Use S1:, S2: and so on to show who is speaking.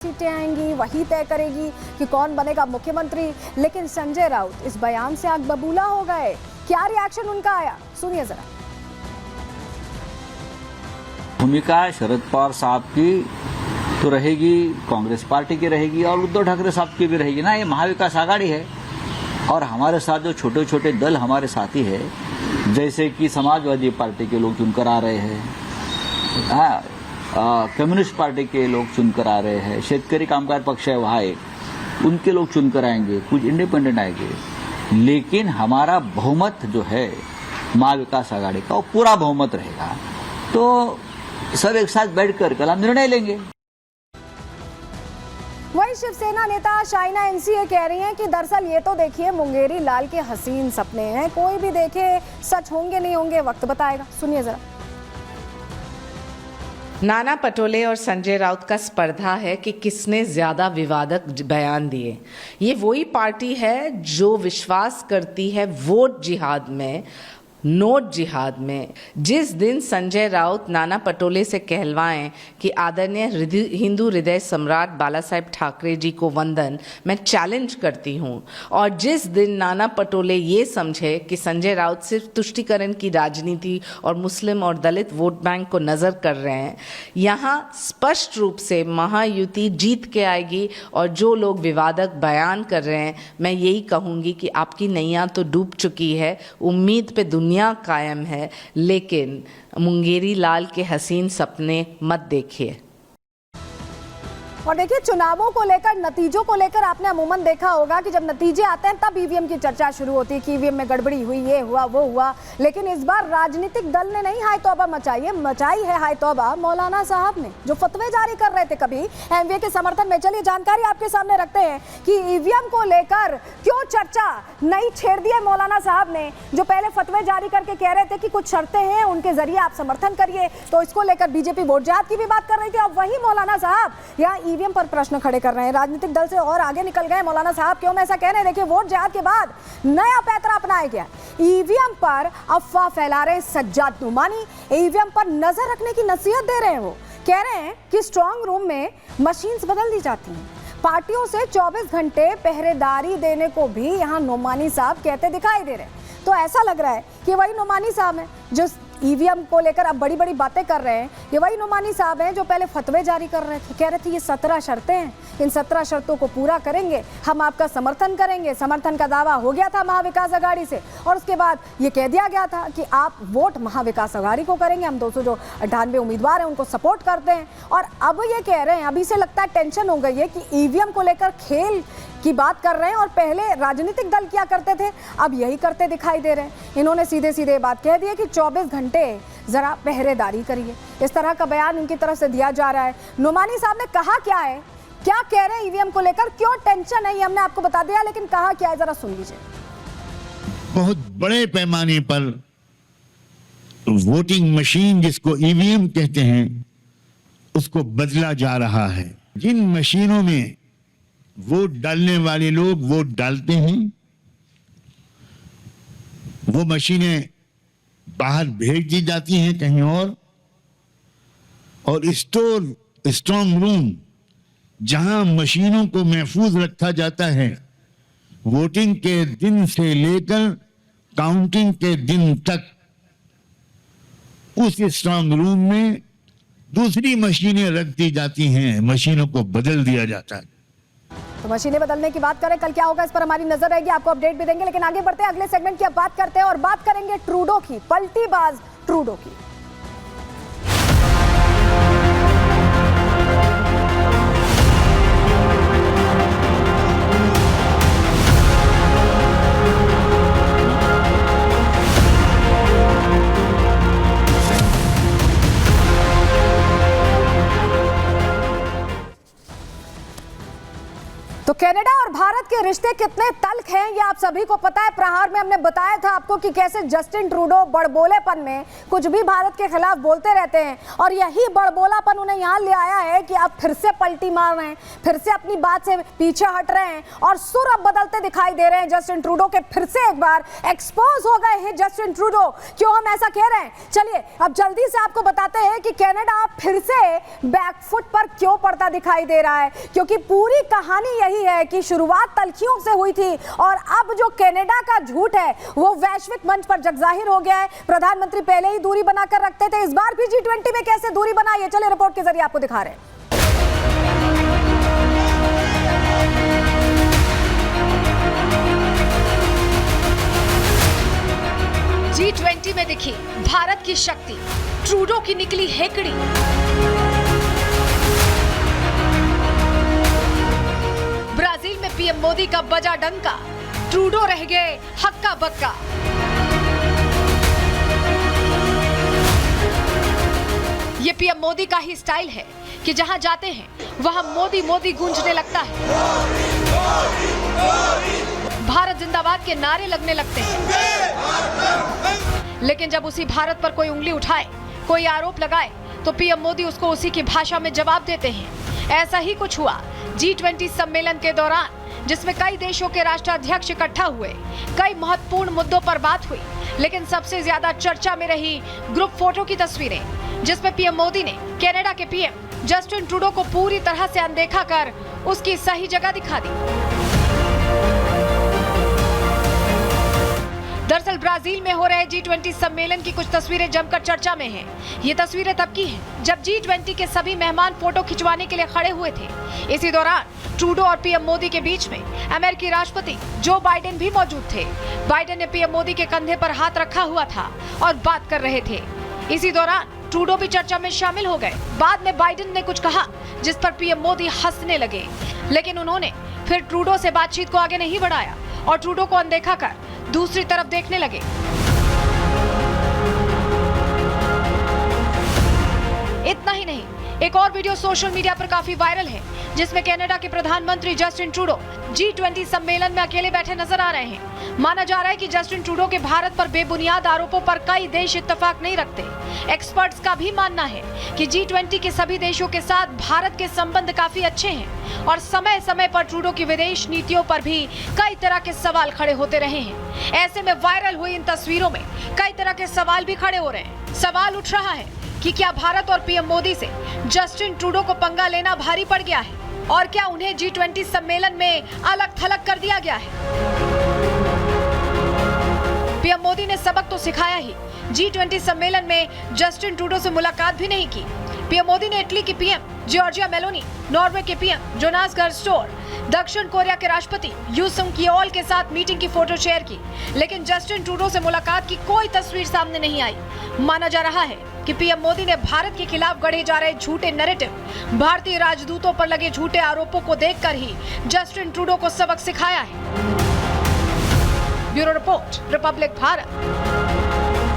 S1: सीटें आएंगी वही तय करेगी कि कौन बनेगा मुख्यमंत्री। लेकिन संजय राउत इस बयान से आग बबूला हो गए। क्या रिएक्शन उनका आया, सुनिए जरा।
S2: भूमिका शरद पवार साहब की तो रहेगी, कांग्रेस पार्टी की रहेगी और उद्धव ठाकरे साहब की भी रहेगी ना। ये महाविकास आघाड़ी है और हमारे साथ जो छोटे छोटे दल हमारे साथी है, जैसे कि समाजवादी पार्टी के लोग चुनकर आ रहे हैं, कम्युनिस्ट पार्टी के लोग चुनकर आ रहे हैं, शेतकरी कामगार पक्ष है वहाँ एक, उनके लोग चुनकर आएंगे, कुछ इंडिपेंडेंट आएंगे। लेकिन हमारा बहुमत जो है महाविकास आघाड़ी का, वो पूरा बहुमत रहेगा। तो सब एक साथ बैठकर कल हम निर्णय लेंगे।
S1: वही शिवसेना नेता शाइना एनसीए कह रही हैं कि दरअसल ये तो देखिए मुंगेरी लाल के हसीन सपने हैं, कोई भी देखे सच होंगे नहीं होंगे वक्त बताएगा। सुनिए जरा।
S3: नाना पटोले और संजय राउत का स्पर्धा है कि किसने ज्यादा विवादक बयान दिए। ये वही पार्टी है जो विश्वास करती है वोट जिहाद में, नोट जिहाद में। जिस दिन संजय राउत नाना पटोले से कहलवाएं कि आदरणीय हिंदू हृदय सम्राट बाला साहेब ठाकरे जी को वंदन, मैं चैलेंज करती हूं, और जिस दिन नाना पटोले ये समझे कि संजय राउत सिर्फ तुष्टीकरण की राजनीति और मुस्लिम और दलित वोट बैंक को नज़र कर रहे हैं, यहाँ स्पष्ट रूप से महायुति जीत के आएगी। और जो लोग विवादक बयान कर रहे हैं, मैं यही कहूँगी कि आपकी नैया तो डूब चुकी है, उम्मीद पे दुनिया कायम है, लेकिन मुंगेरी लाल के हसीन सपने मत देखिए।
S1: और देखिए चुनावों को लेकर, नतीजों को लेकर आपने अमूमन देखा होगा कि जब नतीजे आते हैं तब ईवीएम की चर्चा शुरू होती है कि ईवीएम में गड़बड़ी हुई, ये हुआ वो हुआ। लेकिन इस बार राजनीतिक दल ने नहीं हाय तौबा मचाई है हाय तौबा मौलाना साहब ने, जो फतवे जारी कर रहे थे कभी एमवीए के समर्थन में। चलिए जानकारी आपके सामने रखते हैं कि ईवीएम को लेकर क्यों चर्चा नई छेड़ दी है मौलाना साहब ने, जो पहले फतवे जारी करके कह रहे थे कि कुछ शर्तें हैं उनके जरिए आप समर्थन करिए, तो इसको लेकर बीजेपी वोट जिहाद की भी बात कर रही थी। अब वही मौलाना साहब यहाँ ईवीएम पर प्रश्न खड़े कर रहे हैं। राजनीतिक दल से और आगे निकल गए मौलाना साहब। क्यों मैं ऐसा कह रहे हैं? देखिए वोट जिहाद के बाद नया पैतरा अपनाया गया। ईवीएम पर अफवाह फैला रहे सज्जाद नुमानी, ईवीएम पर नजर रखने की नसीहत दे रहे हैं। वो कह रहे हैं कि स्ट्रांग रूम में मशीन्स बदल दी जाती हैं, पार्टियों से 24 घंटे पहरेदारी देने को भी यहाँ नुमानी साहब कहते दिखाई दे रहे हैं। तो ऐसा लग रहा है कि वही नुमानी साहब हैं जो ईवीएम को लेकर अब बड़ी बड़ी बातें कर रहे हैं। ये वही नुमानी साहब हैं जो पहले फतवे जारी कर रहे थे, कह रहे थे ये 17 शर्तें हैं, इन 17 शर्तों को पूरा करेंगे, हम आपका समर्थन करेंगे। समर्थन का दावा हो गया था महाविकास आघाड़ी से, और उसके बाद ये कह दिया गया था कि आप वोट महाविकास आघाड़ी को करेंगे, हम 298 उम्मीदवार हैं उनको सपोर्ट करते हैं। और अब ये कह रहे हैं, अभी से लगता है टेंशन हो गई है कि ईवीएम को लेकर खेल की बात कर रहे हैं, और पहले राजनीतिक दल क्या करते थे अब यही करते दिखाई दे रहे हैं। इन्होंने सीधे सीधे बात कह दी है कि 24 घंटे जरा पहरेदारी करिए, इस तरह का बयान इनकी तरफ से दिया जा रहा है। नुमानी साहब ने कहा क्या है, क्या कह रहे हैं ईवीएम को लेकर, क्यों टेंशन है, ये हमने आपको बता दिया, लेकिन कहा क्या है जरा सुन लीजिए।
S4: बहुत बड़े पैमाने पर वोटिंग मशीन जिसको ईवीएम कहते हैं उसको बदला जा रहा है। जिन मशीनों में वोट डालने वाले लोग वोट डालते हैं, वो मशीनें बाहर भेज दी जाती हैं कहीं और स्ट्रांग रूम जहां मशीनों को महफूज रखा जाता है, वोटिंग के दिन से लेकर काउंटिंग के दिन तक, उस स्ट्रांग रूम में दूसरी मशीनें रख दी जाती हैं, मशीनों को बदल दिया जाता है।
S1: तो मशीनें बदलने की बात करें, कल क्या होगा इस पर हमारी नजर रहेगी, आपको अपडेट भी देंगे। लेकिन आगे बढ़ते हैं, अगले सेगमेंट की अब बात करते हैं और बात करेंगे ट्रूडो की, पलटीबाज ट्रूडो की। तो कनाडा और भारत के रिश्ते कितने तल्ख हैं ये आप सभी को पता है। प्रहार में हमने बताया था आपको कि कैसे जस्टिन ट्रूडो बड़बोलेपन में कुछ भी भारत के खिलाफ बोलते रहते हैं और यही बड़बोलापन उन्हें यहाँ ले आया है कि अब फिर से पलटी मार रहे हैं, फिर से अपनी बात से पीछे हट रहे हैं और सुर अब बदलते दिखाई दे रहे हैं जस्टिन ट्रूडो के। फिर से एक बार एक्सपोज हो गए हैं जस्टिन ट्रूडो। क्यों हम ऐसा कह रहे हैं, चलिए अब जल्दी से आपको बताते हैं कि कनाडा फिर से बैकफुट पर क्यों पड़ता दिखाई दे रहा है, क्योंकि पूरी कहानी यही है कि शुरुआत तल्खियों से हुई थी और अब जो कनाडा का झूठ है वो वैश्विक मंच पर जगजाहिर हो गया है। प्रधानमंत्री पहले ही दूरी बनाकर रखते थे, इस बार भी G20 में कैसे दूरी बनाई है, चलिए रिपोर्ट के जरिए आपको दिखा रहे हैं।
S5: G20 में दिखी भारत की शक्ति, ट्रूडो की निकली हेकड़ी। ब्राजील में पीएम मोदी का बजा डंका, ट्रूडो रह गए हक्का बक्का। ये पीएम मोदी का ही स्टाइल है कि जहां जाते हैं वहां मोदी मोदी गूंजने लगता है, भारत जिंदाबाद के नारे लगने लगते हैं। लेकिन जब उसी भारत पर कोई उंगली उठाए, कोई आरोप लगाए, तो पीएम मोदी उसको उसी की भाषा में जवाब देते हैं। ऐसा ही कुछ हुआ G20 सम्मेलन के दौरान, जिसमें कई देशों के राष्ट्राध्यक्ष इकट्ठा हुए, कई महत्वपूर्ण मुद्दों पर बात हुई, लेकिन सबसे ज्यादा चर्चा में रही ग्रुप फोटो की तस्वीरें, जिसमें पीएम मोदी ने कनाडा के पीएम जस्टिन ट्रूडो को पूरी तरह से अनदेखा कर उसकी सही जगह दिखा दी। दरअसल ब्राजील में हो रहे G20 सम्मेलन की कुछ तस्वीरें जमकर चर्चा में हैं। ये तस्वीरें तब की हैं जब G20 के सभी मेहमान फोटो खिंचवाने के लिए खड़े हुए थे। इसी दौरान ट्रूडो और पीएम मोदी के बीच में अमेरिकी राष्ट्रपति जो बाइडेन भी मौजूद थे। बाइडेन ने पीएम मोदी के कंधे पर हाथ रखा हुआ था और बात कर रहे थे। इसी दौरान ट्रूडो भी चर्चा में शामिल हो गए। बाद में बाइडेन ने कुछ कहा जिस पर पीएम मोदी हंसने लगे, लेकिन उन्होंने फिर ट्रूडो से बातचीत को आगे नहीं बढ़ाया और ट्रूडो को अनदेखा कर दूसरी तरफ देखने लगे। इतना ही नहीं, एक और वीडियो सोशल मीडिया पर काफी वायरल है, जिसमें कनाडा के प्रधानमंत्री जस्टिन ट्रूडो G20 सम्मेलन में अकेले बैठे नजर आ रहे हैं। माना जा रहा है कि जस्टिन ट्रूडो के भारत पर बेबुनियाद आरोपों पर कई देश इत्तेफाक नहीं रखते। एक्सपर्ट्स का भी मानना है कि G20 के सभी देशों के साथ भारत के संबंध काफी अच्छे हैं और समय समय पर ट्रूडो की विदेश नीतियों पर भी कई तरह के सवाल खड़े होते रहे हैं। ऐसे में वायरल हुई इन तस्वीरों में कई तरह के सवाल भी खड़े हो रहे हैं। सवाल उठ रहा है कि क्या भारत और पीएम मोदी से जस्टिन ट्रूडो को पंगा लेना भारी पड़ गया है और क्या उन्हें G20 सम्मेलन में अलग थलग कर दिया गया है। पीएम मोदी ने सबक तो सिखाया ही, G20 सम्मेलन में जस्टिन ट्रूडो से मुलाकात भी नहीं की। पीएम मोदी ने इटली की पीएम जॉर्जिया मेलोनी, नॉर्वे के पीएम जोनास गार स्टोर, दक्षिण कोरिया के राष्ट्रपति यू सुंग कियोल के साथ मीटिंग की फोटो शेयर की, लेकिन जस्टिन ट्रूडो से मुलाकात की कोई तस्वीर सामने नहीं आई। माना जा रहा है कि पीएम मोदी ने भारत के खिलाफ गढ़े जा रहे झूठे नैरेटिव, भारतीय राजदूतों पर लगे झूठे आरोपों को देखकर ही जस्टिन ट्रूडो को सबक सिखाया है। Bureau report, Republic Bharat.